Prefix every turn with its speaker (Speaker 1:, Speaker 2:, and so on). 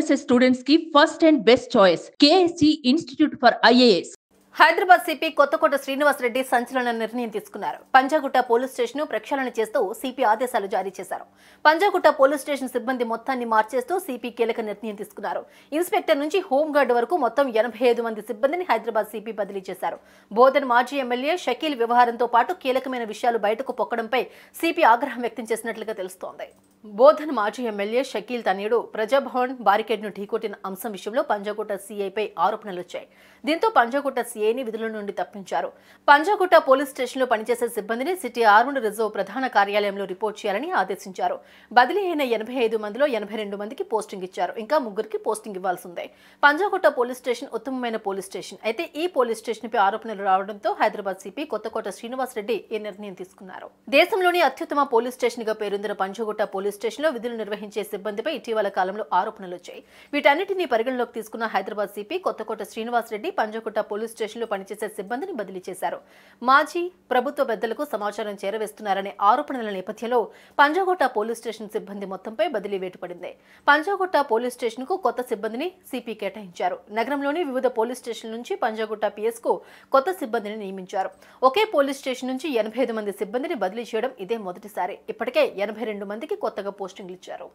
Speaker 1: USS students की first and best choice KSC Institute for IAS.
Speaker 2: Hyderabad CP Kothakota Srinivas Reddy సంచలన నిర్ణయం తీసుకున్నారు. పంజాగుట్ట పోలీస్ స్టేషన్ ప్రక్షాళన చేస్తూ సిపి ఆదేశాలు జారీ చేశారు. పంజాగుట్ట పోలీస్ స్టేషన్ సిబ్బంది మొత్తాన్ని మార్చేస్తూ సిపి కీలక నిర్ణయం తీసుకున్నారు. ఇన్స్పెక్టర్ నుంచి హోంగార్డ్ వరకు మొత్తం 85 మంది సిబ్బందిని హైదరాబాద్ సిపి బదిలీ చేశారు. బోధన్ మాజీ ఎమ్మెల్యే షకీల్ వ్యవహారంతో పాటు కీలకమైన విషయాలు బయటకు పొక్కడంపై సిపి ఆగ్రహం వ్యక్తం చేసినట్లుగా తెలుస్తోంది. బోధన్ మాజీ ఎమ్మెల్యే షకీల్ తనయుడు ప్రజాభవన్ బారికేడ్ను ఢీకొట్టిన అంశం విషయంలో పంజాగుట్ట సీఐపై ఆరోపణలు వచ్చాయి. దీంతో పంజాగుట్ట సీఐని విధుల నుండి తప్పించారు. పంజాగుట్ట పోలీస్ స్టేషన్లో పనిచేసే సిబ్బందిని సిటీ ఆర్మడ్ రిజర్వ్ ప్రధాన కార్యాలయంలో రిపోర్ట్ చేయాలని ఆదేశించారు. బదిలీ అయిన 85 మందిలో 82 మందికి పోస్టింగ్ ఇచ్చారు. ఇంకా 3కి పోస్టింగ్ ఇవ్వాల్సి ఉంది. పంజాగుట్ట పోలీస్ స్టేషన్ ఉత్తమమైన పోలీస్ స్టేషన్. అయితే ఈ పోలీస్ స్టేషన్పై ఆరోపణలు రావడంతో హైదరాబాద్ సిపి కొత్తకోట శ్రీనివాస్ రెడ్డి ఈ నిర్ణయం తీసుకున్నారు. దేశంలోని అత్యుత్తమ పోలీస్ స్టేషన్ గా పేరొందిన పంజాగుట్ట పోలీస్ స్టేషన్లో విధులు నిర్వహించే సిబ్బందిపై ఇటీవల కాలంలో ఆరోపణలు వచ్చాయి. వీటన్నిటినీ పరిగణలోకి తీసుకున్న హైదరాబాద్ సిపి కొత్తకోట శ్రీనివాస్ రెడ్డి పంజాగుట్ట పోలీస్ స్టేషన్లో పనిచేసే సిబ్బందిని బదిలీ చేశారు. మాజీ ప్రభుత్వ పెద్దలకు సమాచారం చేరవేస్తున్నారనే ఆరోపణల నేపథ్యంలో పంజాగుట్ట పోలీస్ స్టేషన్ సిబ్బంది మొత్తంపై బదిలీ వేటుపడింది. పంజాగుట్ట పోలీస్ స్టేషన్ కు కొత్త సిబ్బందిని సిపి కేటాయించారు. నగరంలోని వివిధ పోలీస్ స్టేషన్ల నుంచి పంజాగుట్ట పిఎస్ కు కొత్త సిబ్బందిని నియమించారు. ఒకే పోలీస్ స్టేషన్ నుంచి 85 మంది సిబ్బందిని బదిలీ చేయడం ఇదే మొదటిసారి. ఇప్పటికే 82 మందికి కొత్తగా పోస్టింగ్లు ఇచ్చారు.